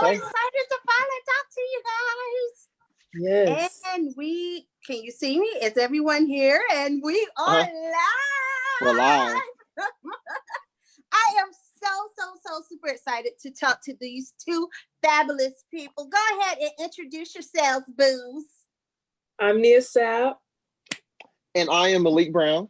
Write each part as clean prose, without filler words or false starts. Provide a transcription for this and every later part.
okay. excited to finally talk to you guys. Yes. And can you see me? Is everyone here? And we are live. We're live. I am so super excited to talk to these two fabulous people. Go ahead and introduce yourselves, boos. I'm Nia Sapp. And I am Malik Brown.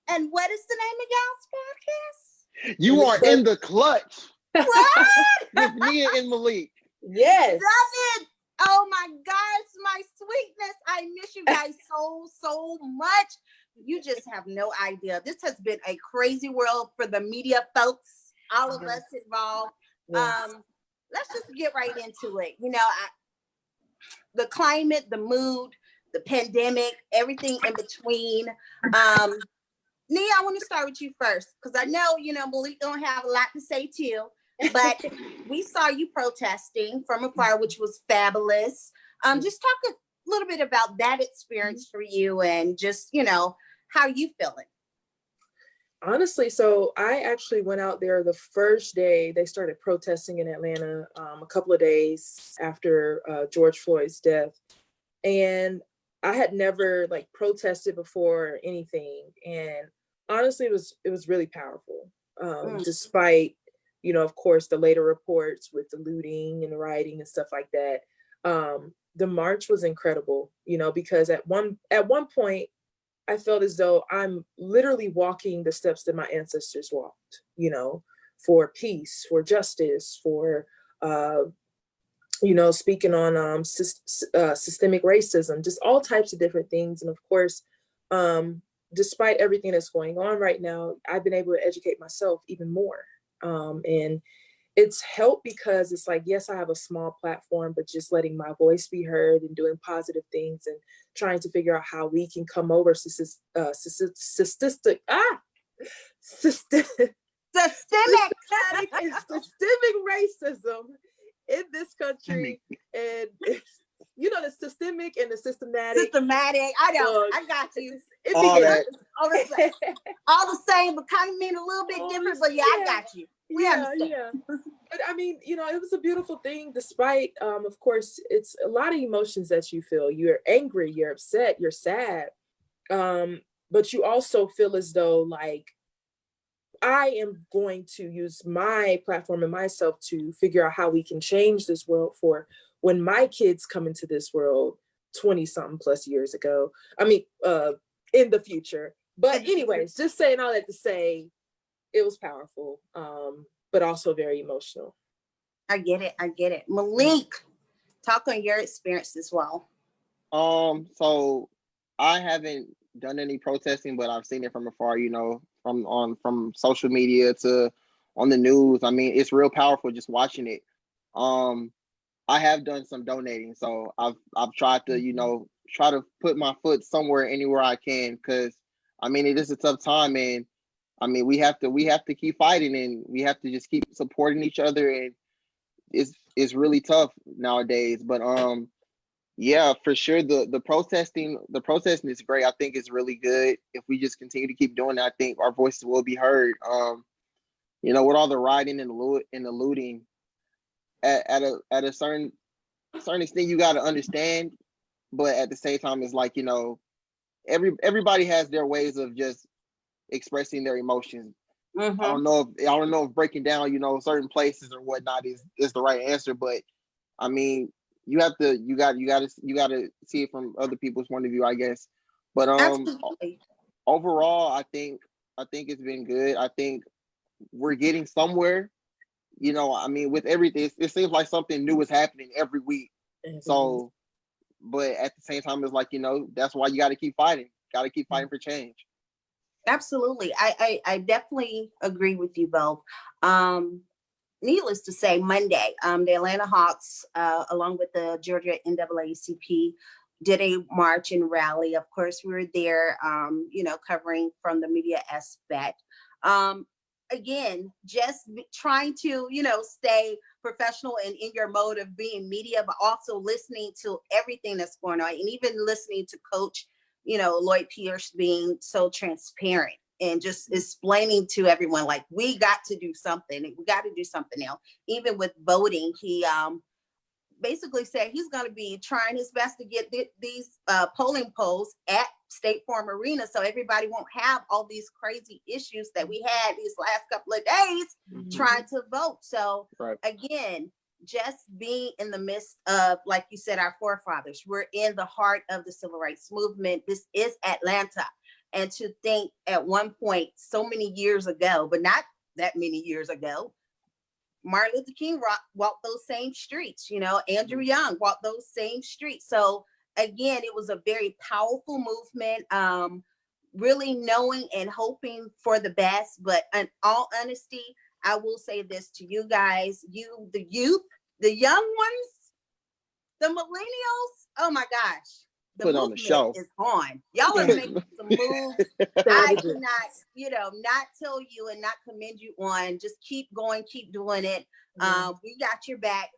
And what is the name of y'all's podcast? You are in the clutch. What? With Nia and Malik. Yes. Love it. Oh my gosh, my sweetness. I miss you guys so much. You just have no idea. This has been a crazy world for the media folks, all of us involved. Yes. Let's just get right into it. You know, the climate, the mood, the pandemic, everything in between. Nia, I want to start with you first because I know, Malik don't have a lot to say too, but we saw you protesting from afar, which was fabulous. Just talk a little bit about that experience for you and just, how you feeling? Honestly, so I actually went out there the first day they started protesting in Atlanta, a couple of days after George Floyd's death. And I had never protested before or anything. And honestly, it was really powerful. Despite, of course, the later reports with the looting and the rioting and stuff like that. The march was incredible, because at one point, I felt as though I'm literally walking the steps that my ancestors walked, for peace, for justice, for, speaking on systemic racism, just all types of different things. And of course, despite everything that's going on right now, I've been able to educate myself even more. And it's helped because it's like, yes, I have a small platform, but just letting my voice be heard and doing positive things and trying to figure out how we can come over systemic racism in this country. And the systemic and the systematic. I know. I got you. All the same, but kind of mean a little bit different. But I got you. We understand. Yeah. But I mean, it was a beautiful thing. Despite, of course, it's a lot of emotions that you feel. You're angry, you're upset, you're sad, but you also feel as though I am going to use my platform and myself to figure out how we can change this world for when my kids come into this world 20-something plus years ago. I mean, in the future. But anyways, just saying all that to say, it was powerful, but also very emotional. I get it. Malik, talk on your experience as well. So I haven't done any protesting, but I've seen it from afar, from social media to on the news. I mean, it's real powerful just watching it. I have done some donating, so I've tried to, try to put my foot somewhere, anywhere I can, because I mean, it is a tough time, and I mean, we have to keep fighting, and we have to just keep supporting each other, and it's really tough nowadays. But yeah, for sure, the protesting is great. I think it's really good. If we just continue to keep doing that, I think our voices will be heard. With all the rioting and the looting, at a certain extent, you got to understand, but at the same time, it's like, everybody has their ways of just expressing their emotions. Mm-hmm. I don't know if breaking down, certain places or whatnot is the right answer, but I mean, you got to see it from other people's point of view, I guess. But overall, I think it's been good. I think we're getting somewhere. I mean, with everything, it seems like something new is happening every week. Mm-hmm. So, but at the same time, it's like, that's why you got to keep fighting. Got to keep fighting for change. Absolutely. I definitely agree with you both. Needless to say, Monday, the Atlanta Hawks, along with the Georgia NAACP, did a march and rally. Of course, we were there, covering from the media aspect. Again, just trying to, stay professional and in your mode of being media, but also listening to everything that's going on, and even listening to Coach, Lloyd Pierce being so transparent and just explaining to everyone, we got to do something. We got to do something else. Even with voting, he basically said he's going to be trying his best to get these polling polls at State Farm Arena, so everybody won't have all these crazy issues that we had these last couple of days trying to vote. So again, just being in the midst of, like you said, our forefathers, we're in the heart of the civil rights movement. This is Atlanta. And to think at one point, so many years ago, but not that many years ago, Martin Luther King walked those same streets, you know, Andrew Young walked those same streets. So again, it was a very powerful movement, really knowing and hoping for the best. But in all honesty, I will say this to you guys, the youth, the young ones, the millennials, oh my gosh, the put on the show is on. Y'all are making some moves. I cannot, not tell you and not commend you on. Just keep going, keep doing it. We got your back.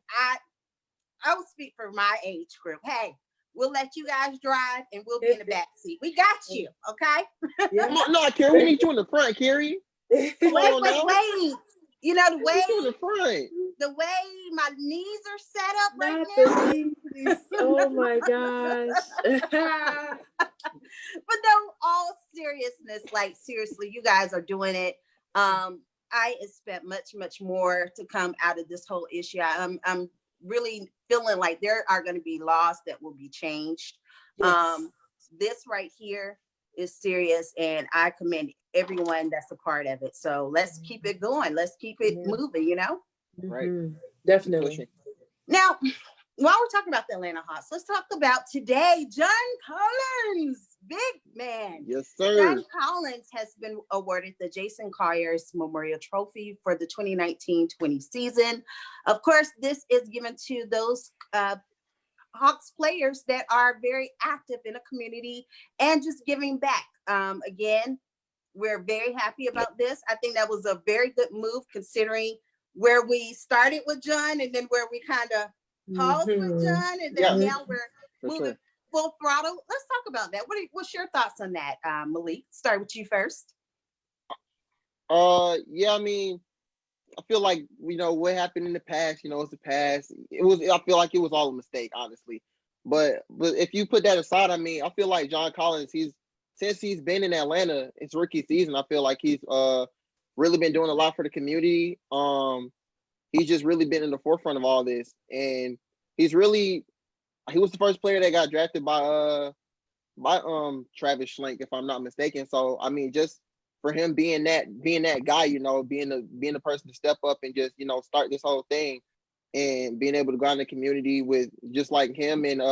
I will speak for my age group. Hey, we'll let you guys drive and we'll be in the back seat. We got you, okay? Yeah. No, Carrie, we need you in the front, Carrie. Wait. You know, the way my knees are set up right now. Oh my gosh. But no, all seriousness, like seriously, you guys are doing it. I expect much, much more to come out of this whole issue. I'm really feeling like there are going to be laws that will be changed. Yes. This right here is serious, and I commend everyone that's a part of it. So let's keep it going. Let's keep it moving, you know? Right. Definitely. Now, while we're talking about the Atlanta Hawks, let's talk about today. John Collins, big man. Yes, sir. John Collins has been awarded the Jason Collier Memorial Trophy for the 2019-20 season. Of course, this is given to those Hawks players that are very active in a community and just giving back. Again, we're very happy about this. I think that was a very good move considering where we started with John and then where we kind of paused with John, and then now we're moving full throttle. Let's talk about that. What's your thoughts on that, Malik? Start with you first. Yeah, I mean, I feel like, what happened in the past, it's the past. I feel like it was all a mistake, honestly. But if you put that aside, I mean, I feel like John Collins, since he's been in Atlanta, it's rookie season, I feel like he's really been doing a lot for the community. He's just really been in the forefront of all this, and he was the first player that got drafted by Travis Schlenk, if I'm not mistaken. So I mean, just for him being that guy, being the person to step up and just start this whole thing, and being able to go out in the community with just like him and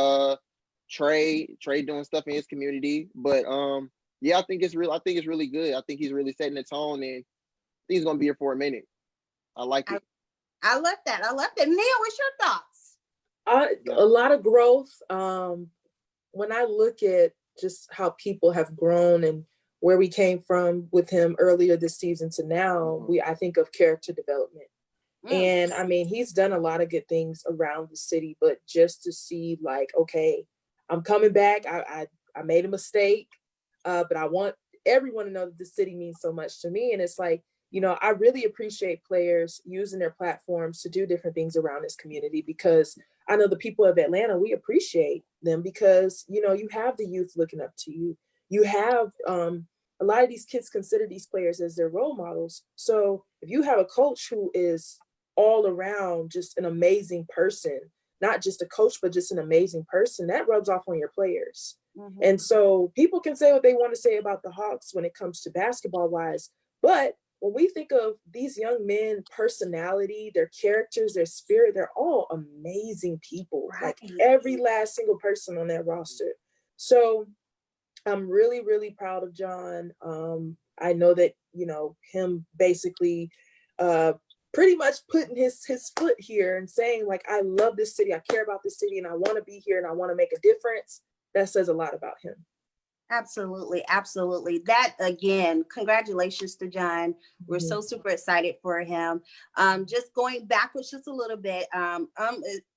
Trey doing stuff in his community. But I think it's really good. I think he's really setting the tone, and he's gonna be here for a minute. I like it. I love that. Neil, what's your thoughts? A lot of growth. When I look at just how people have grown and where we came from with him earlier this season to now, I think of character development. And I mean, he's done a lot of good things around the city, but just to see like, okay, I'm coming back. I made a mistake, but I want everyone to know that the city means so much to me. And it's like, I really appreciate players using their platforms to do different things around this community, because I know the people of Atlanta, we appreciate them because, you have the youth looking up to you. You have a lot of these kids consider these players as their role models. So if you have a coach who is all around just an amazing person, not just a coach, but just an amazing person, that rubs off on your players. And so people can say what they want to say about the Hawks when it comes to basketball wise, but when we think of these young men, personality, their characters, their spirit, they're all amazing people, like every last single person on that roster. So I'm really, really proud of John. I know that, him basically pretty much putting his foot here and saying like, I love this city, I care about this city, and I want to be here and I want to make a difference. That says a lot about him. Absolutely. That again, congratulations to John. We're so super excited for him. Just going backwards just a little bit. I'm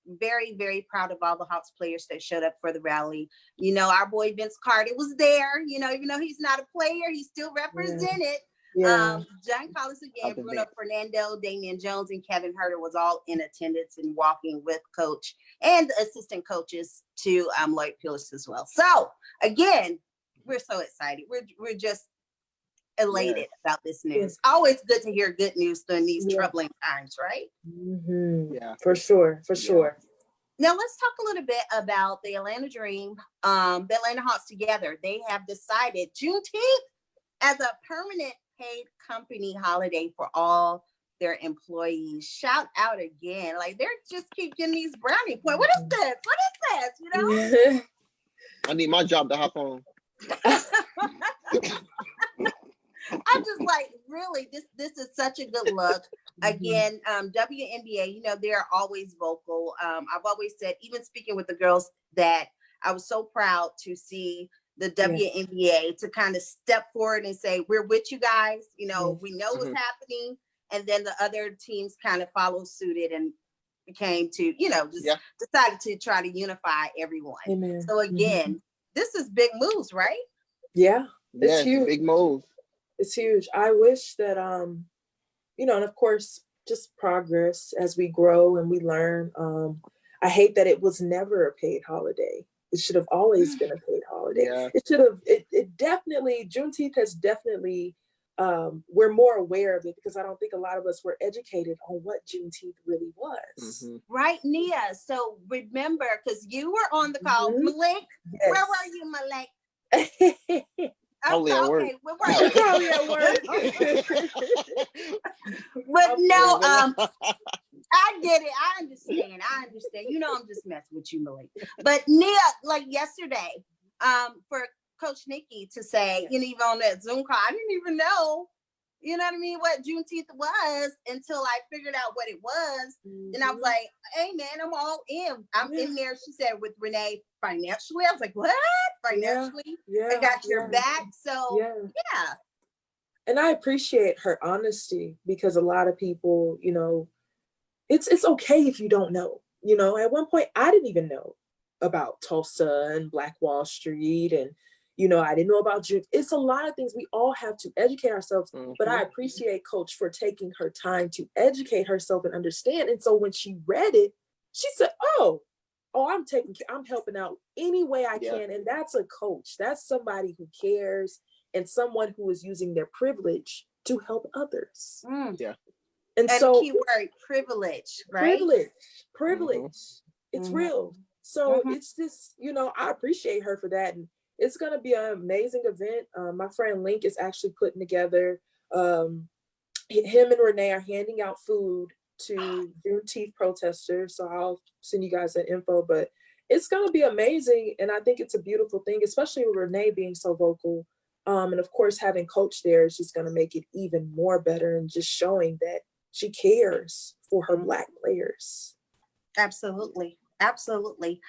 very, very proud of all the Hawks players that showed up for the rally. Our boy Vince Carter was there. Even though he's not a player, he still represented. John Collins again, Other Bruno than- Fernando, Damian Jones, and Kevin Herter was all in attendance and walking with coach and the assistant coaches to Lloyd Pierce as well. So again, we're so excited. We're just elated about this news. Always good to hear good news during these troubling times, right? Mm-hmm. Yeah, for sure. Now let's talk a little bit about the Atlanta Dream, the Atlanta Hawks together. They have decided Juneteenth as a permanent paid company holiday for all their employees. Shout out again. Like they're just keep getting these brownie points. What is this? What is this? You know? I need my job to hop on. I'm just like, really, this is such a good look. Again, WNBA, you know, they're always vocal. I've always said, even speaking with the girls, that I was so proud to see the WNBA to kind of step forward and say, we're with you guys. You know, we know what's happening. And then the other teams kind of followed suited and became to, you know, just decided to try to unify everyone. Amen. So again, this is big moves, right? Yeah, it's huge. Big move. It's huge. I wish that, you know, and of course, just progress as we grow and we learn. I hate that it was never a paid holiday. It should have always been a paid holiday. Yeah. It should have, it definitely, Juneteenth has definitely, we're more aware of it because I don't think a lot of us were educated on what Juneteenth really was. Mm-hmm. Right, Nia. So remember, because you were on the call, Malik. Yes. Where were you, Malik? Probably at work. Probably at work. But no, I get it. I understand. You know, I'm just messing with you, Malik. But Nia, like yesterday, for Coach Nikki to say, you know, even on that Zoom call, I didn't even know, you know what I mean, what Juneteenth was until I figured out what it was. And I was like, hey, man, I'm all in. I'm in there, she said, with Renee financially. I was like, what? Financially? I got your back. So, yeah. And I appreciate her honesty because a lot of people, you know, it's okay if you don't know. You know, at one point, I didn't even know about Tulsa and Black Wall Street and, you know, I didn't know about June. It's a lot of things we all have to educate ourselves, but I appreciate Coach for taking her time to educate herself and understand. And so when she read it, she said, oh, I'm helping out any way I can. And that's a coach. That's somebody who cares and someone who is using their privilege to help others. Yeah. And so keyword privilege, right? Privilege. It's real. So it's just, you know, I appreciate her for that. And it's going to be an amazing event. My friend Link is actually putting together, him and Renee are handing out food to Juneteenth protesters. So I'll send you guys that info, but it's going to be amazing. And I think it's a beautiful thing, especially with Renee being so vocal. And of course, having Coach there is just going to make it even more better and just showing that she cares for her Black players. Absolutely. Absolutely.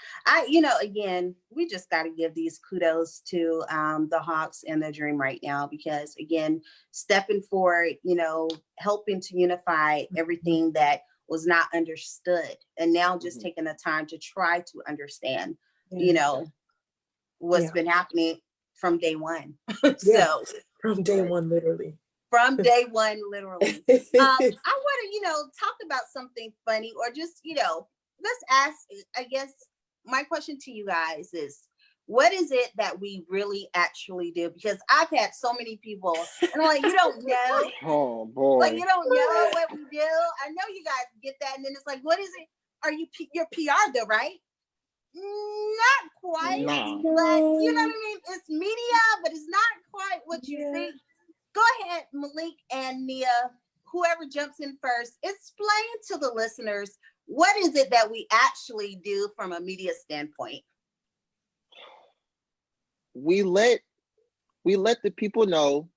You know, again, we just got to give these kudos to the Hawks and the Dream right now, because again, stepping forward, you know, helping to unify everything that was not understood, and now just taking the time to try to understand, you know, what's been happening from day one. So from day one, literally. From day one, literally. I want to, you know, talk about something funny, or just, you know, let's ask, I guess my question to you guys is, what is it that we really actually do? Because I've had so many people, and I'm like, you don't know. Oh, boy. Like, you don't know what we do. I know you guys get that. And then it's like, what is it? Are you, your PR though, right? Not quite. Nah. But you know what I mean? It's media, but it's not quite what you think. Go ahead, Malik and Nia, whoever jumps in first, explain to the listeners, what is it that we actually do from a media standpoint? We let the people know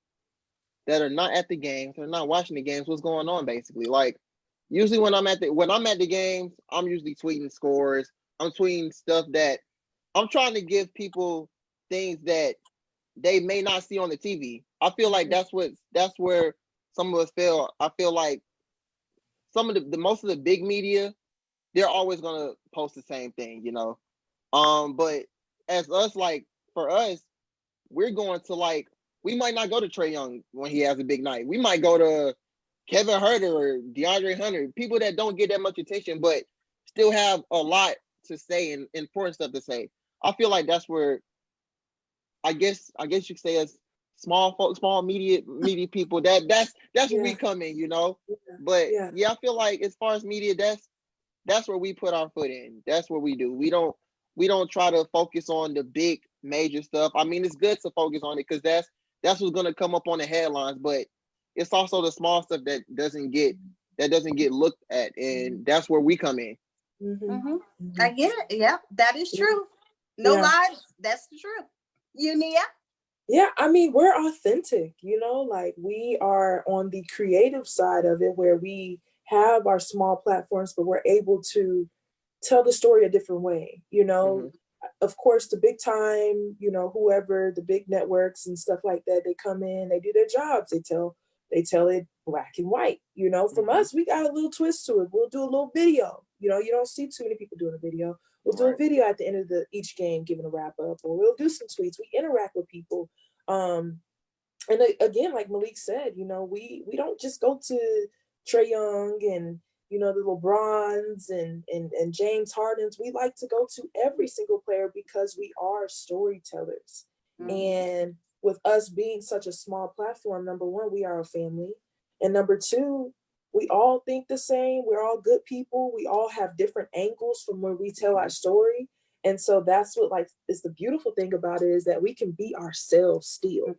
that are not at the games, they're not watching the games, what's going on, basically. Like, usually when I'm at the games, I'm usually tweeting scores. I'm tweeting stuff that I'm trying to give people things that they may not see on the TV. I feel like that's where some of us feel. I feel like some of the most of the big media, they're always gonna post the same thing, you know. But as us, like for us, we're going to we might not go to Trae Young when he has a big night. We might go to Kevin Huerter or DeAndre Hunter, people that don't get that much attention, but still have a lot to say and important stuff to say. I feel like that's where I guess you could say as small folks, small media people, that's where we come in, you know. But I feel like as far as media, that's where we put our foot in. That's what we do. We don't try to focus on the big major stuff. I mean, it's good to focus on it because that's what's gonna come up on the headlines, but it's also the small stuff that doesn't get looked at, and that's where we come in. I get it. Yeah, that is true. No lies. That's the truth. You, Nia? Yeah, I mean, we're authentic, you know, like we are on the creative side of it where we have our small platforms, but we're able to tell the story a different way, you know. Of course, the big time, you know, whoever, the big networks and stuff like that, they come in, they do their jobs, they tell it black and white, you know. From us, we got a little twist to it. We'll do a little video, you know. You don't see too many people doing a video. We'll do a video at the end of each game, giving a wrap up, or we'll do some tweets. We interact with people. And again, like Malik said, you know, we don't just go to Trae Young and, you know, the LeBrons and James Hardens. We like to go to every single player because we are storytellers. And with us being such a small platform, number one, we are a family. And number two, we all think the same. We're all good people. We all have different angles from where we tell our story. And so that's what like is the beautiful thing about it, is that we can be ourselves still.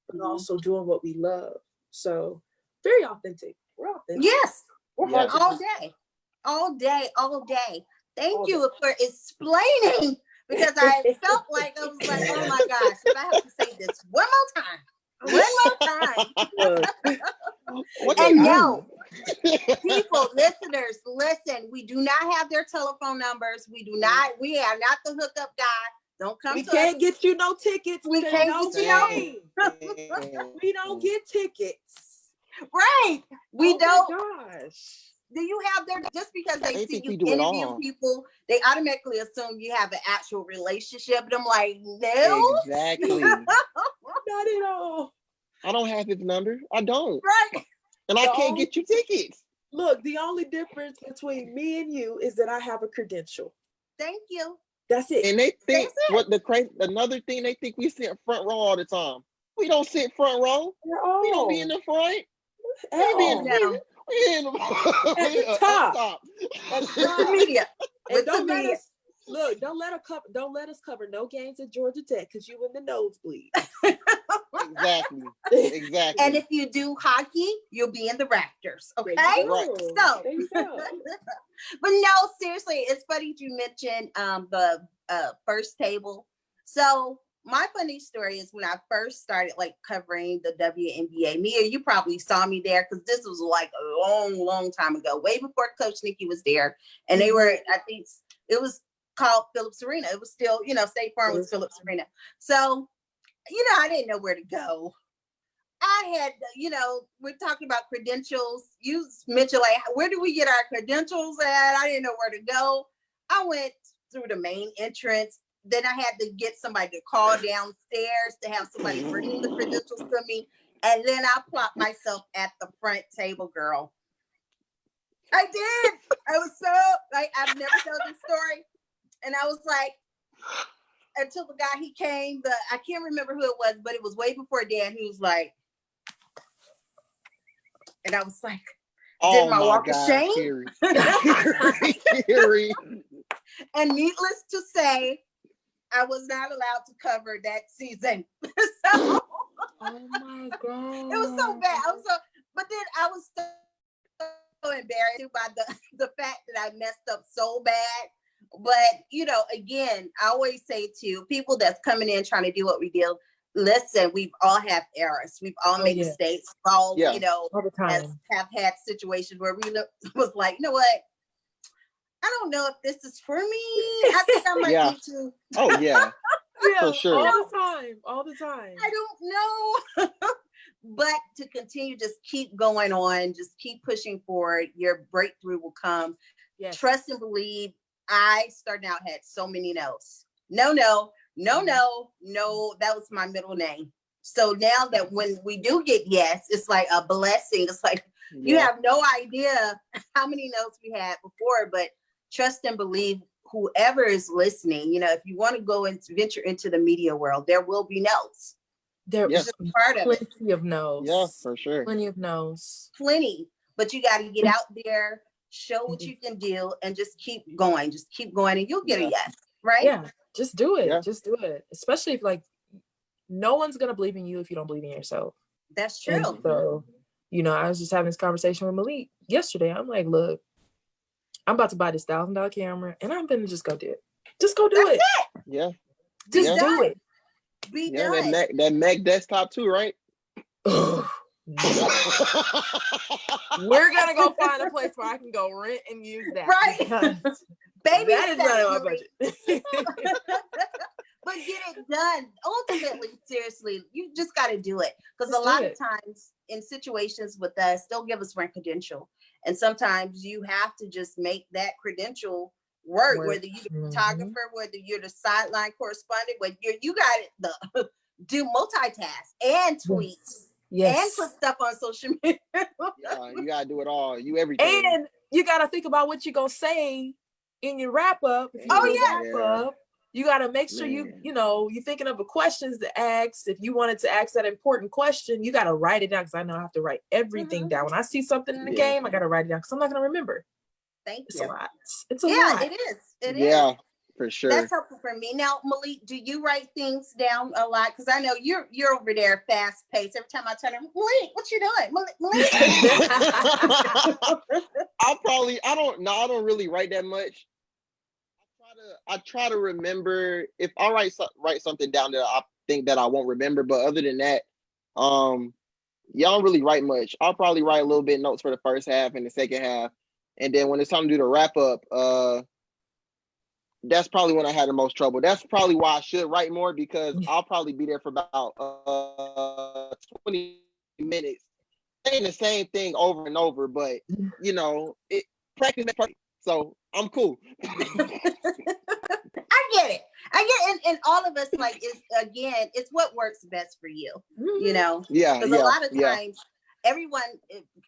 But also doing what we love. So very authentic. We're authentic. Yes. We're all day. Thank you for explaining, because I felt like I was like, oh my gosh, if I have to say this one more time. And no, people, listeners, listen, we do not have their telephone numbers. We are not the hookup guy. Don't come we can't get you no tickets. We can't get you no. We don't get tickets. Right. We don't. Gosh. Do you have their, just because they see you interview people, they automatically assume you have an actual relationship. And I'm like, no. Exactly. Not at all. I don't have his number. I don't. Right. And I can't get you tickets. Look, the only difference between me and you is that I have a credential. Thank you. That's it. And they think another thing, they think we sit front row all the time. We don't sit front row. We don't be in the front. We in the top. That's right. Media. And don't let us cover no games at Georgia Tech because you in the nosebleed. Exactly. And if you do hockey, you'll be in the rafters. Okay. Right. So, but no, seriously, it's funny you mentioned the first table. So my funny story is when I first started like covering the WNBA. Nia, you probably saw me there because this was like a long time ago, way before Coach Nikki was there, and they were, I think it was called Phillips Arena. It was still, you know, State Farm was Phillips Arena. So, you know, I didn't know where to go. I had, you know, we're talking about credentials. You mentioned like, where do we get our credentials at? I didn't know where to go. I went through the main entrance. Then I had to get somebody to call downstairs to have somebody bring the credentials to me. And then I plopped myself at the front table, girl. I did. I was so, like, I've never told this story. And I was like, until the guy, he came, I can't remember who it was, but it was way before Dan. He was like, and I was like, did my walk of shame? And needless to say, I was not allowed to cover that season. So, oh my God. It was so bad. But then I was so embarrassed by the fact that I messed up so bad. But, you know, again, I always say to people that's coming in trying to do what we do, listen, we've all had errors. We've all made mistakes. We've all, you know, all the time. have had situations where we was like, you know what? I don't know if this is for me. I think I might need to. Oh, yeah. For sure. All the time. I don't know. But to continue, just keep going on, just keep pushing forward. Your breakthrough will come. Yes. Trust and believe. I starting out had so many no's. No. That was my middle name. So now that when we do get yes, it's like a blessing. It's like you have no idea how many no's we had before, but trust and believe whoever is listening, if you want to go and venture into the media world, there will be no's. There is part of it. Plenty of no's. Yeah, for sure. Plenty of no's. Plenty. But you got to get out there, show what you can do, and just keep going. Just keep going, and you'll get a yes, right? Yeah, just do it. Yeah. Just do it. Especially if, like, no one's going to believe in you if you don't believe in yourself. That's true. And so, I was just having this conversation with Malik yesterday. I'm like, look, I'm about to buy this $1,000 camera, and I'm going to just go do it. Just go do That's it. Yeah. Just do it. Be done. That Mac desktop too, right? No. We're gonna go find a place where I can go rent and use that. Right. Baby, that is not in my budget. But get it done. Ultimately, seriously, you just got to do it. Because a Just lot do of it. times in situations with us, they'll give us rent credential. And sometimes you have to just make that credential work. Whether you're the photographer, whether you're the sideline correspondent, whether you got to do multitask and tweets. Yes. And put stuff on social media. Yeah, you gotta do it all. You everything. And you gotta think about what you're gonna say in your wrap up. You gotta make sure you're thinking of the questions to ask. If you wanted to ask that important question, you gotta write it down, because I know I have to write everything down. When I see something in the game, I gotta write it down because I'm not gonna remember. It's a lot. It's a lot. It is. It is. Yeah. For sure. That's helpful for me. Now, Malik, do you write things down a lot? Because I know you're over there fast paced. Every time I turn around, Malik, what you doing? Malik. I don't really write that much. I try to remember. If I write something down that I think that I won't remember, but other than that, y'all don't really write much. I'll probably write a little bit notes for the first half and the second half, and then when it's time to do the wrap up, that's probably when I had the most trouble. That's probably why I should write more, because I'll probably be there for about 20 minutes saying the same thing over and over. But practice makes perfect. So I'm cool. I get it. And all of us, like, it's what works best for you. Yeah. Because a lot of times everyone,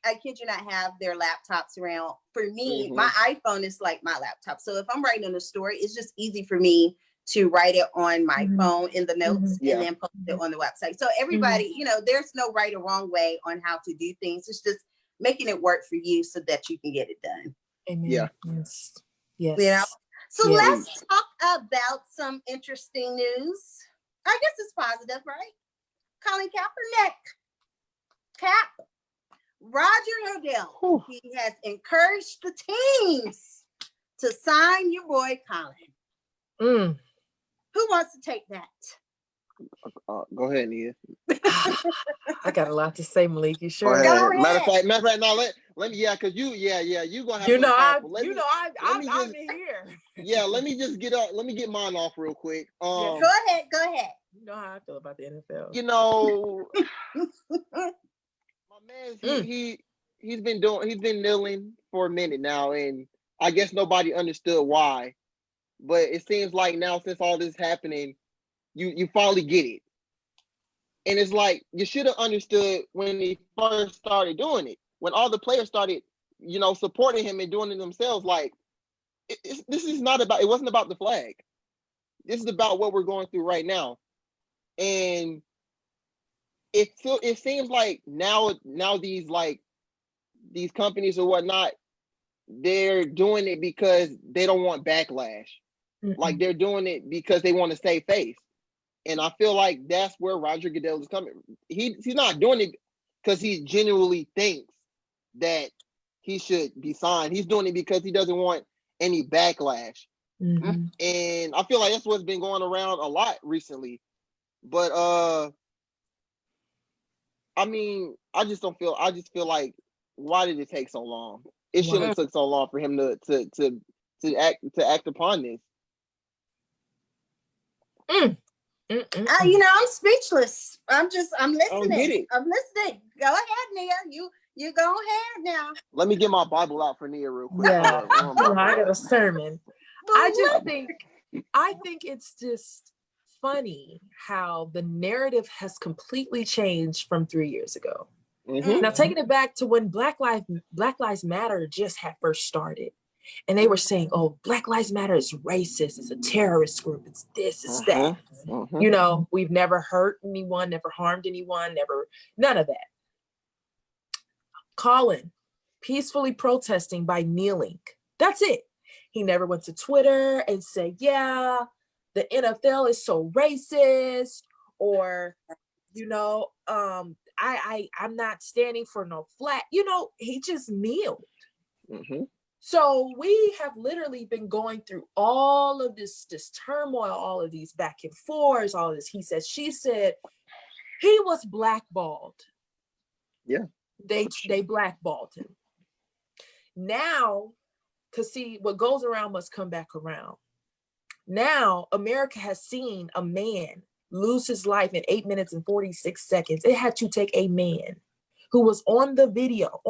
I kid you not, have their laptops around. For me, my iPhone is like my laptop. So if I'm writing on a story, it's just easy for me to write it on my phone in the notes and then post it on the website. So everybody, there's no right or wrong way on how to do things. It's just making it work for you so that you can get it done. Amen. Yeah. Yes. So let's talk about some interesting news. I guess it's positive, right? Colin Kaepernick. Roger Goodell, he has encouraged the teams to sign your boy Colin. Who wants to take that? Go ahead, Nia. I got a lot to say, Malik. You sure? Go ahead. Matter of fact, now let me, because you gonna have I'm in here. Yeah, let me just get mine off real quick. Go ahead. You know how I feel about the NFL. My man, he's been kneeling for a minute now, and I guess nobody understood why. But it seems like now, since all this is happening, you finally get it. And it's like, you should have understood when he first started doing it, when all the players started, supporting him and doing it themselves. Like, it wasn't about the flag. This is about what we're going through right now. And it seems like now these companies or whatnot, they're doing it because they don't want backlash. Like, they're doing it because they want to save face. And I feel like that's where Roger Goodell is coming. He's not doing it because he genuinely thinks that he should be signed. He's doing it because he doesn't want any backlash. And I feel like that's what's been going around a lot recently. But I just feel like, why did it take so long? It shouldn't have took so long for him to act upon this. I'm speechless. I'm listening. I'm listening. Go ahead, Nia. You go ahead now. Let me get my Bible out for Nia real quick. Yeah. I got a sermon. I think it's just funny how the narrative has completely changed from 3 years ago. Mm-hmm. Now, taking it back to when Black Lives Matter just had first started, and they were saying, oh, Black Lives Matter is racist, it's a terrorist group, it's this, it's that. You know, we've never hurt anyone, never harmed anyone, none of that. Colin, peacefully protesting by kneeling. That's it. He never went to Twitter and said, yeah, the NFL is so racist, or, you know, I'm not standing for no flag. You know, he just kneeled. Mm-hmm. So we have literally been going through all of this turmoil, all of these back and forths, all of this he said, she said. He was blackballed. Yeah. They blackballed him. Now, because see, what goes around must come back around. Now, America has seen a man lose his life in 8 minutes and 46 seconds. It had to take a man who was on video.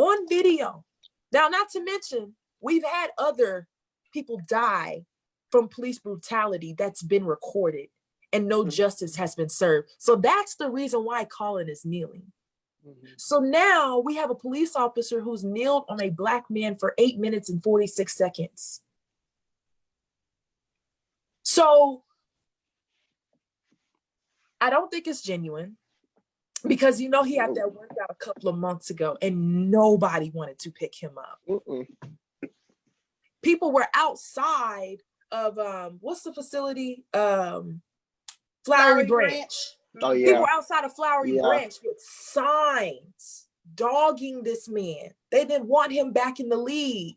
Now, not to mention, we've had other people die from police brutality that's been recorded and no justice has been served. So that's the reason why Colin is kneeling. So now we have a police officer who's kneeled on a Black man for 8 minutes and 46 seconds. So I don't think it's genuine, because, you know, he had that workout a couple of months ago and nobody wanted to pick him up. People were outside of, what's the facility? Flowery Branch. Oh, yeah. People were outside of Flowery Branch with signs dogging this man. They didn't want him back in the league.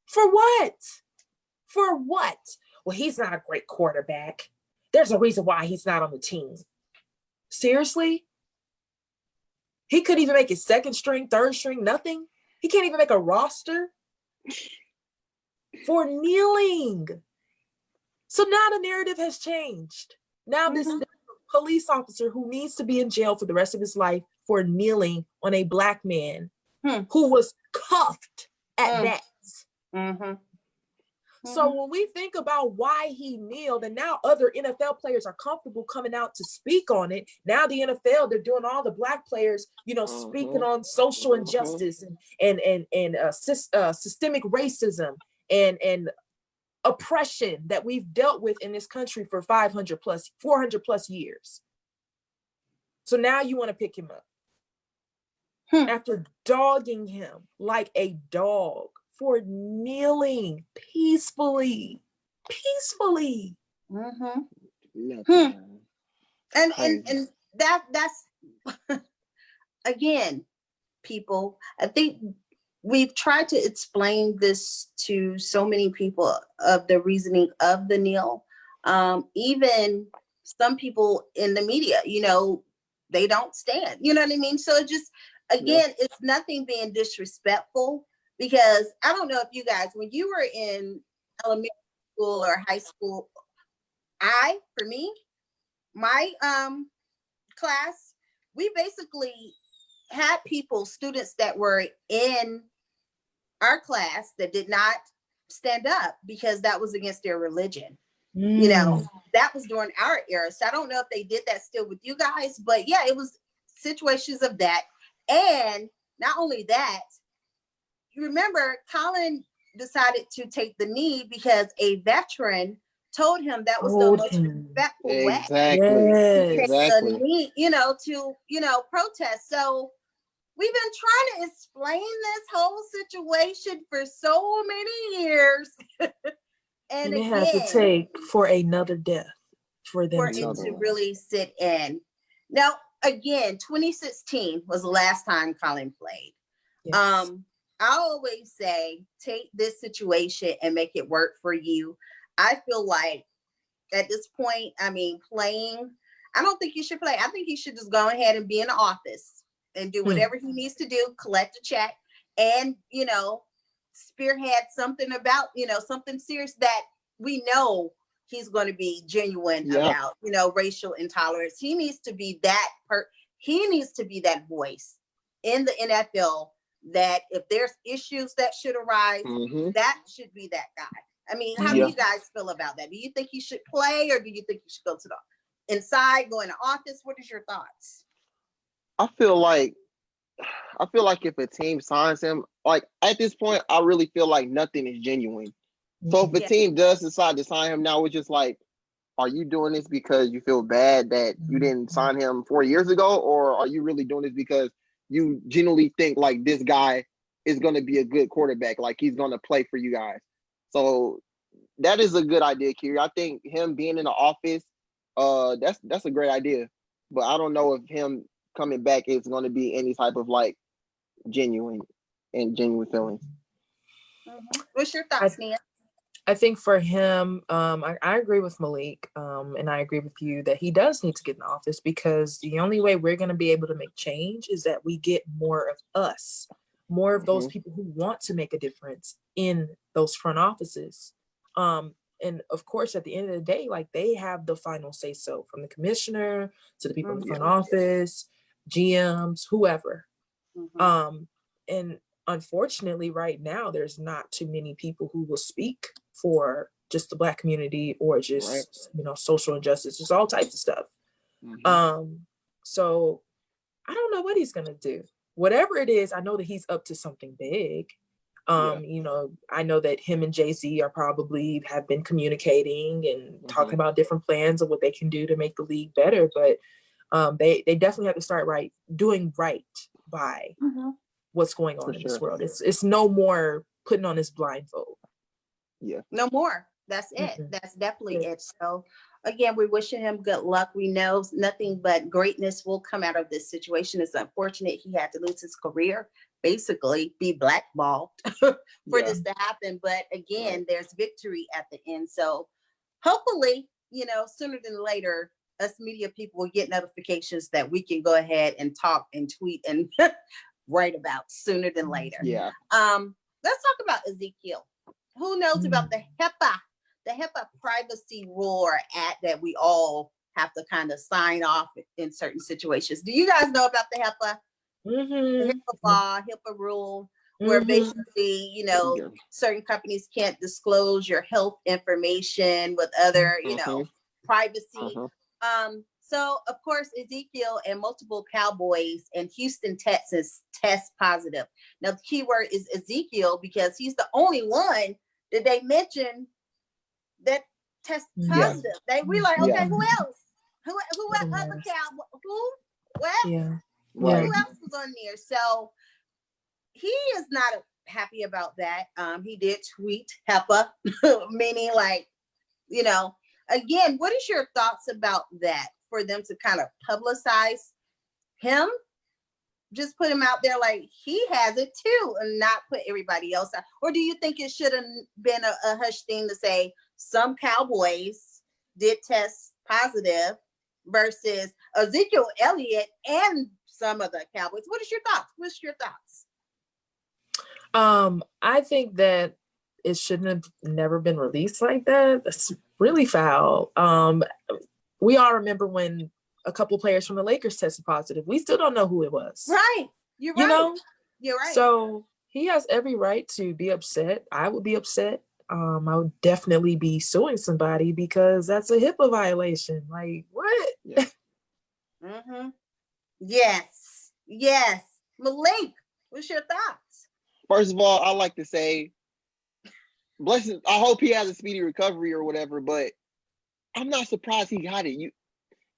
For what? For what? Well, he's not a great quarterback. There's a reason why he's not on the team. Seriously? He couldn't even make his second string, third string, nothing. He can't even make a roster for kneeling. So now the narrative has changed. Now this police officer who needs to be in jail for the rest of his life for kneeling on a Black man who was cuffed at that. So when we think about why he kneeled, and now other NFL players are comfortable coming out to speak on it. Now the NFL, they're doing all the Black players, you know, speaking on social injustice and systemic racism and oppression that we've dealt with in this country for 400 plus years. So now you want to pick him up after dogging him like a dog for kneeling peacefully. And that's again, people, I think we've tried to explain this to so many people of the reasoning of the kneel. Even some people in the media, you know, they don't stand, you know what I mean? So it just, again, it's nothing being disrespectful, because I don't know if you guys, when you were in elementary school or high school, for me, my class, we basically had students that were in our class that did not stand up because that was against their religion. You know, that was during our era. So I don't know if they did that still with you guys, but yeah, it was situations of that. And not only that, you remember Colin decided to take the knee because a veteran told him that was the most respectful way to take the knee, you know, to, you know, protest. So we've been trying to explain this whole situation for so many years. and it again, had to take for another death for them to really sit in. Now, again, 2016 was the last time Colin played. Yes. I always say, take this situation and make it work for you. I feel like at this point, I mean, playing, I don't think you should play. I think he should just go ahead and be in the office and do whatever he needs to do, collect a check, and, you know, spearhead something about, you know, something serious that we know he's going to be genuine about, you know, racial intolerance. He needs to be that he needs to be that voice in the NFL, that if there's issues that should arise, that should be that guy. I mean, how do you guys feel about that? Do you think he should play, or do you think he should go to the inside, go into office? What is your thoughts? I feel like if a team signs him, like at this point, I really feel like nothing is genuine. So if a team does decide to sign him now, it's just like, are you doing this because you feel bad that you didn't sign him 4 years ago, or are you really doing this because you genuinely think like this guy is going to be a good quarterback, like he's going to play for you guys? So that is a good idea, Kiri. I think him being in the office, that's a great idea. But I don't know if him coming back is going to be any type of like genuine feelings. What's your thoughts, Nia? I think for him, I agree with Malik, and I agree with you that he does need to get in office, because the only way we're going to be able to make change is that we get more of us, more of those people who want to make a difference in those front offices. And of course, at the end of the day, like, they have the final say so, from the commissioner to the people in the front office, GMs, whoever. And unfortunately, right now, there's not too many people who will speak for just the Black community, or just, social injustice, just all types of stuff. So I don't know what he's going to do. Whatever it is, I know that he's up to something big. I know that him and Jay-Z have been communicating and talking about different plans of what they can do to make the league better. But they definitely have to start doing right by what's going on in this world. It's no more putting on this blindfold. Yeah. No more. That's it. That's definitely it. So again, we're wishing him good luck. We know nothing but greatness will come out of this situation. It's unfortunate he had to lose his career, basically be blackballed for this to happen. But again, there's victory at the end. So hopefully, sooner than later, us media people will get notifications that we can go ahead and talk and tweet and write about sooner than later. Yeah. Let's talk about Ezekiel. Who knows about the HIPAA privacy rule or act that we all have to kind of sign off in certain situations? Do you guys know about the HIPAA? The HIPAA law, HIPAA rule, where basically, certain companies can't disclose your health information with other, privacy. So of course, Ezekiel and multiple Cowboys and Houston Texans test positive. Now the key word is Ezekiel, because he's the only one that they mentioned that test positive. We like, okay, who else? Who other Cowboy? Who? What? Who else was on there? So he is not happy about that. He did tweet HEPA, meaning again, what is your thoughts about that, for them to kind of publicize him? Just put him out there like he has it too, and not put everybody else out? Or do you think it should have been a hush thing to say some Cowboys did test positive versus Ezekiel Elliott and some of the Cowboys? What is your thoughts? What's your thoughts? I think that it shouldn't have never been released like that. That's really foul. We all remember when a couple players from the Lakers tested positive. We still don't know who it was. Right. You're right. You're right. So he has every right to be upset. I would be upset. I would definitely be suing somebody, because that's a HIPAA violation. Like, what? Yes. Malik, what's your thoughts? First of all, I like to say, blessings. I hope he has a speedy recovery or whatever, but I'm not surprised he got it.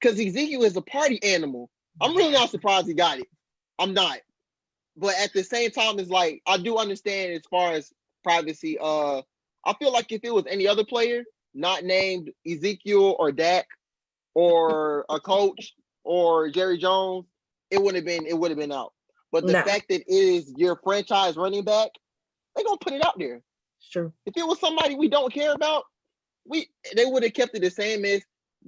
Because Ezekiel is a party animal. I'm really not surprised he got it. I'm not. But at the same time, it's like, I do understand as far as privacy. I feel like if it was any other player, not named Ezekiel or Dak or a coach or Jerry Jones, it would have been out. But the fact that it is your franchise running back, they're gonna put it out there. Sure. If it was somebody we don't care about, they would have kept it the same as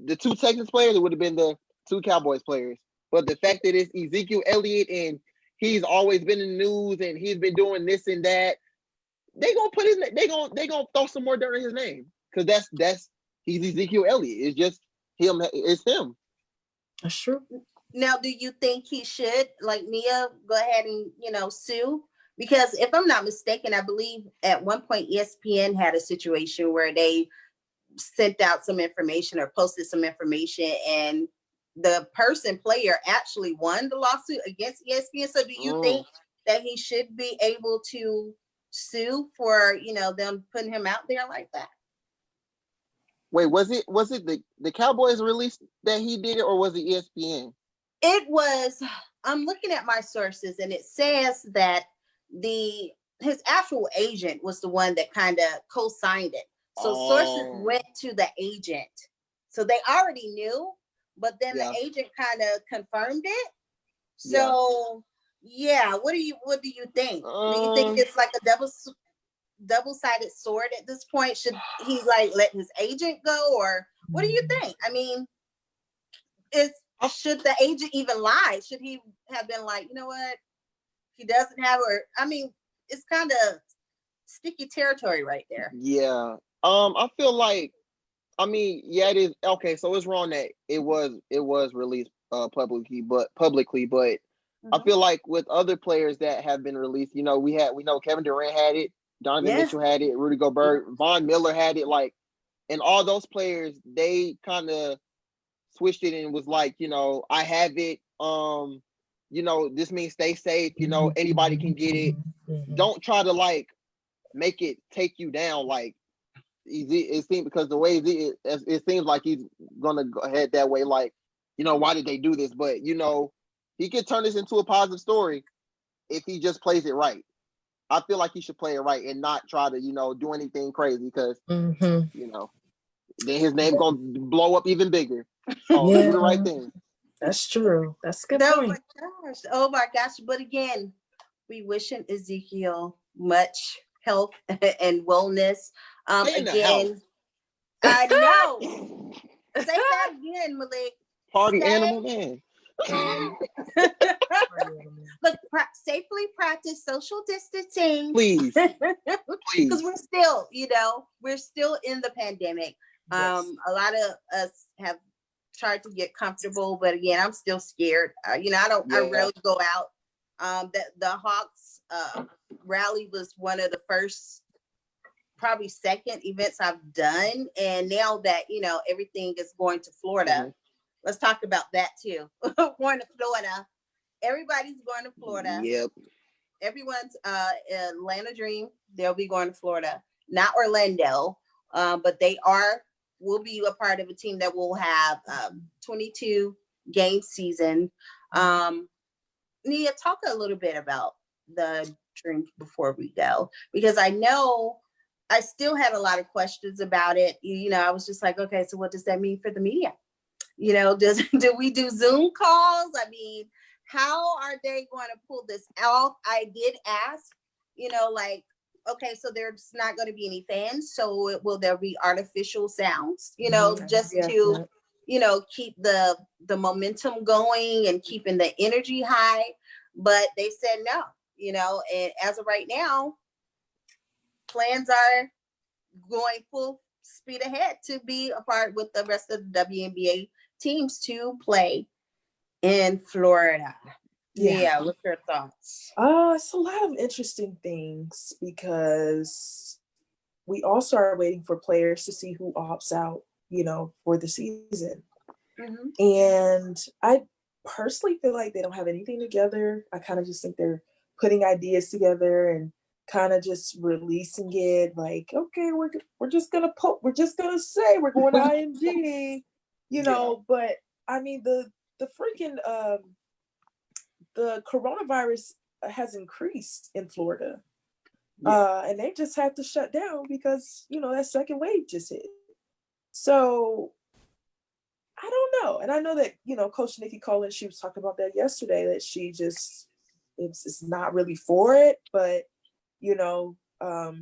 the two Texans players. It would have been the two Cowboys players. But the fact that it's Ezekiel Elliott and he's always been in the news and he's been doing this and that, they gonna throw some more dirt in his name, because he's Ezekiel Elliott. It's just him. It's him. That's true. Now, do you think he should, like Nia, go ahead and sue? Because if I'm not mistaken, I believe at one point ESPN had a situation where they sent out some information or posted some information, and the player actually won the lawsuit against ESPN. So do you think that he should be able to sue for, them putting him out there like that? Wait, was it the Cowboys released that he did it, or was it ESPN? It was, I'm looking at my sources, and it says that his actual agent was the one that kind of co-signed it. So sources went to the agent. So they already knew, but then the agent kind of confirmed it. So what do you think? Do you think it's like a double-sided sword at this point? Should he let his agent go, or what do you think? I mean, should the agent even lie? Should he have been like, you know what, he doesn't have, or I mean, it's kind of sticky territory right there. Yeah. I feel like, it is okay. So it's wrong that it was released publicly, but I feel like with other players that have been released, we know Kevin Durant had it, Donovan Mitchell had it, Rudy Gobert, Von Miller had it, and all those players, they kind of switched it and was like, I have it. This means stay safe. Anybody can get it. Don't try to make it take you down. It seems, because the way it seems like he's gonna go ahead that way. Why did they do this? But he could turn this into a positive story if he just plays it right. I feel like he should play it right and not try to do anything crazy, because then his name gonna blow up even bigger. So do the right thing. That's true. That's a good point. Oh my gosh. But again, we wishing Ezekiel much health and wellness. Again, I know. Say that again, Malik. Party animal man. Look, safely practice social distancing. Please. Because we're still in the pandemic. Yes. A lot of us have tried to get comfortable, but again, I'm still scared. I rarely go out. The Hawks rally was one of the first, probably second events I've done, and now that everything is going to Florida, let's talk about that too. Going to Florida, everybody's going to Florida. Yep. Everyone's Atlanta Dream. They'll be going to Florida, not Orlando, but will be a part of a team that will have 22 game season. Nia, talk a little bit about the Dream before we go, because I know I still had a lot of questions about it. I was just like, okay, so what does that mean for the media? Do we do Zoom calls? I mean, how are they going to pull this off? I did ask, okay, so there's not going to be any fans, so will there be artificial sounds, to keep the momentum going and keeping the energy high? But they said no, and as of right now, plans are going full speed ahead to be a part with the rest of the WNBA teams to play in Florida. Yeah, what's your thoughts? It's a lot of interesting things, because we also are waiting for players to see who opts out, for the season. And I personally feel like they don't have anything together. I kind of just think they're putting ideas together and kind of just releasing it. Like, okay, we're just gonna say we're going to IMG, But I mean, the freaking the coronavirus has increased in Florida, and they just had to shut down because that second wave just hit. So I don't know, and I know that Coach Nikki Collins, she was talking about that yesterday, that she just it's not really for it, but I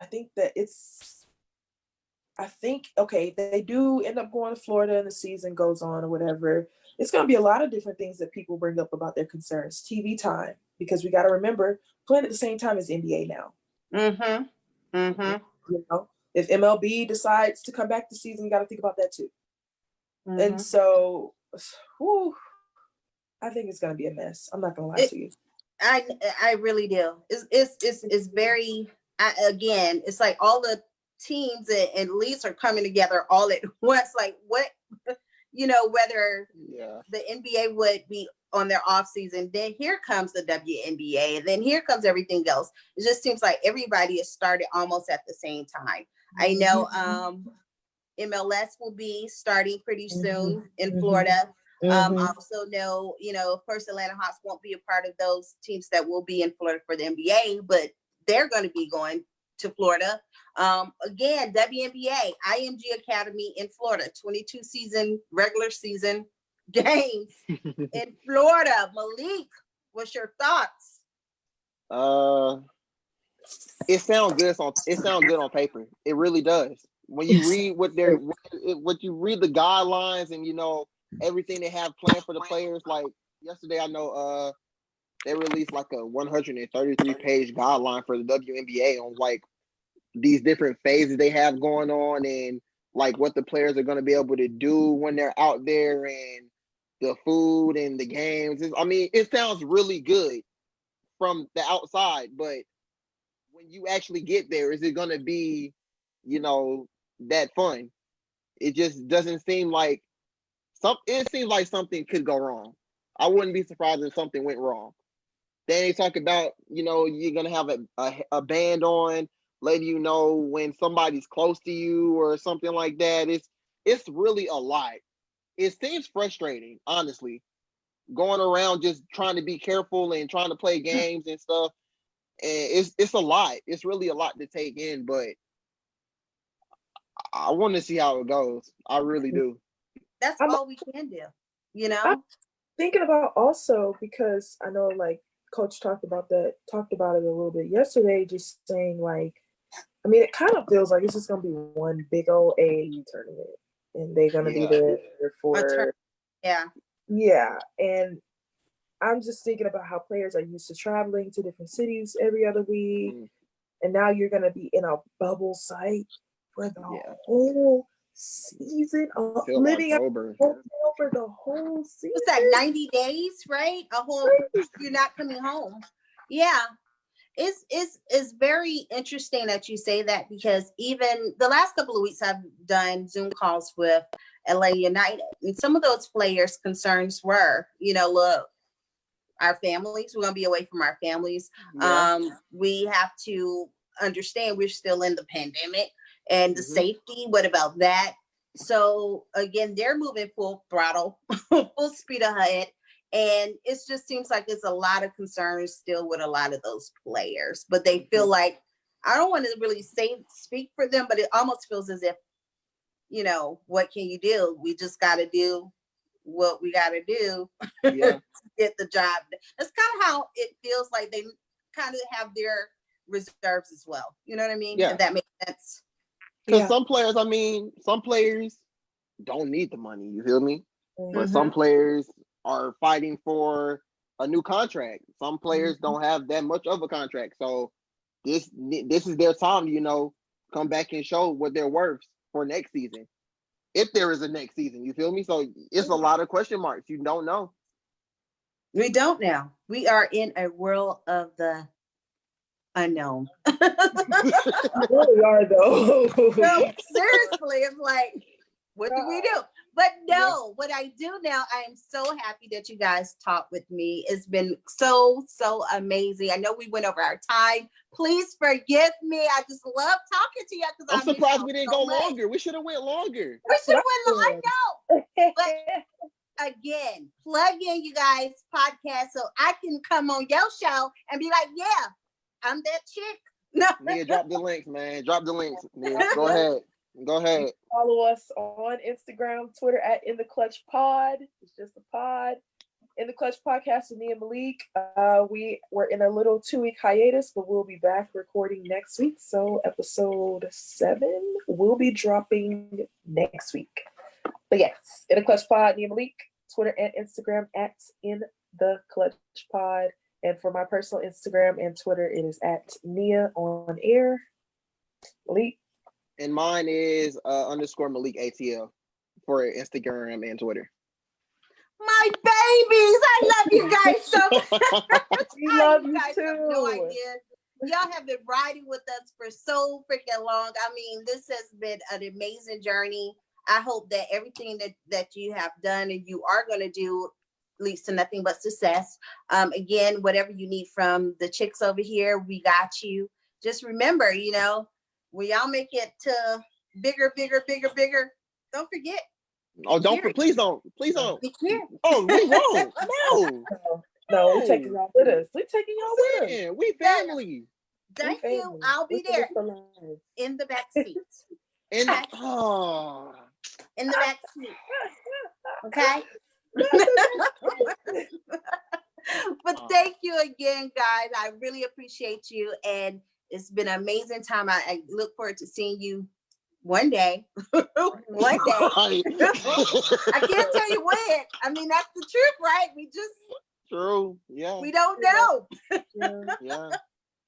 think that okay, they do end up going to Florida and the season goes on or whatever. It's going to be a lot of different things that people bring up about their concerns. TV time, because we got to remember, playing at the same time as NBA now. If MLB decides to come back this season, you got to think about that too. And so, I think it's going to be a mess. I'm not going to lie to you. I really do. It's very, again, it's like all the teams and leagues are coming together all at once. Like what, whether the NBA would be on their off season, then here comes the WNBA, and then here comes everything else. It just seems like everybody has started almost at the same time. I know MLS will be starting pretty soon in Florida. I also know, of course, Atlanta Hawks won't be a part of those teams that will be in Florida for the NBA, but they're going to be going to Florida. Again, WNBA, IMG Academy in Florida, 22 regular season games in Florida. Malik, what's your thoughts? It sounds good on paper. It really does. When you read what you read the guidelines and everything they have planned for the players. Like yesterday, I know they released like a 133-page guideline for the WNBA on like these different phases they have going on and like what the players are going to be able to do when they're out there and the food and the games. It sounds really good from the outside, but when you actually get there, is it going to be, that fun? It just doesn't seem like it seems like something could go wrong. I wouldn't be surprised if something went wrong. Then they talk about, you're going to have a band on, letting you know when somebody's close to you or something like that. It's really a lot. It seems frustrating, honestly, going around just trying to be careful and trying to play games and stuff. And it's a lot. It's really a lot to take in, but I want to see how it goes. I really do. That's all we can do, I'm thinking about also, because I know like Coach talked about it a little bit yesterday, just saying like, it kind of feels like it's just going to be one big old AAU tournament, and they're going to be there for yeah. And I'm just thinking about how players are used to traveling to different cities every other week, and now you're going to be in a bubble site for the whole season, living over the whole season. What's that, 90 days, right? You're not coming home. Yeah. It's very interesting that you say that, because even the last couple of weeks I've done Zoom calls with LA United, and some of those players' concerns were, look, our families, we're going to be away from our families. We have to understand we're still in the pandemic and the safety. What about that? So again, they're moving full throttle, full speed ahead. And it just seems like there's a lot of concerns still with a lot of those players, but they feel like, I don't want to really speak for them, but it almost feels as if, what can you do? We just got to do what we got to do to get the job. That's kind of how it feels like they kind of have their reserves as well. You know what I mean? Yeah. If that makes sense. Because some players don't need the money, you feel me? But some players are fighting for a new contract. Some players don't have that much of a contract. So this is their time, come back and show what they're worth for next season. If there is a next season, you feel me? So it's a lot of question marks. You don't know. We don't now. We are in a world of the unknown. We are though. No, seriously, it's like, what do we do? But no, what I do now, I am so happy that you guys talked with me. It's been so amazing. I know we went over our time. Please forgive me. I just love talking to you. I'm surprised we didn't go longer. We should have went longer. We should have went longer. I know. But again, plug in you guys' podcast so I can come on your show and be like, yeah, I'm that chick. No. Nia, drop the links, man. Drop the links. Nia, go ahead. Follow us on Instagram, Twitter at In the Clutch Pod. It's just a pod. In the Clutch Podcast with Nia and Malik. We were in a little 2-week hiatus, but we'll be back recording next week. So episode 7 will be dropping next week. But yes, In the Clutch Pod, Nia and Malik. Twitter and Instagram at In the Clutch Pod. And for my personal Instagram and Twitter, it is at Nia on Air. Malik. And mine is _ Malik ATL for Instagram and Twitter. My babies, I love you guys so much. We love you guys too. have no idea. y'all have been riding with us for so freaking long. I mean, this has been an amazing journey. I hope that everything that you have done and you are going to do leads to nothing but success. Again, whatever you need from the chicks over here, we got you. Just remember, you know, when y'all make it to bigger, don't forget. Oh, please don't. Oh, we won't. No, we're taking y'all with us. We're taking y'all with us. We family. Thank you. I'll be there in the back seat. In the back seat. Okay. But thank you again, guys. I really appreciate you, and it's been an amazing time. I look forward to seeing you one day. One day. I can't tell you when. I mean, that's the truth, right? We just true. Yeah. We don't know.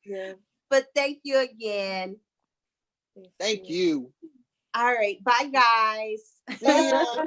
Yeah. But thank you again. Thank you. All right. Bye, guys. See ya.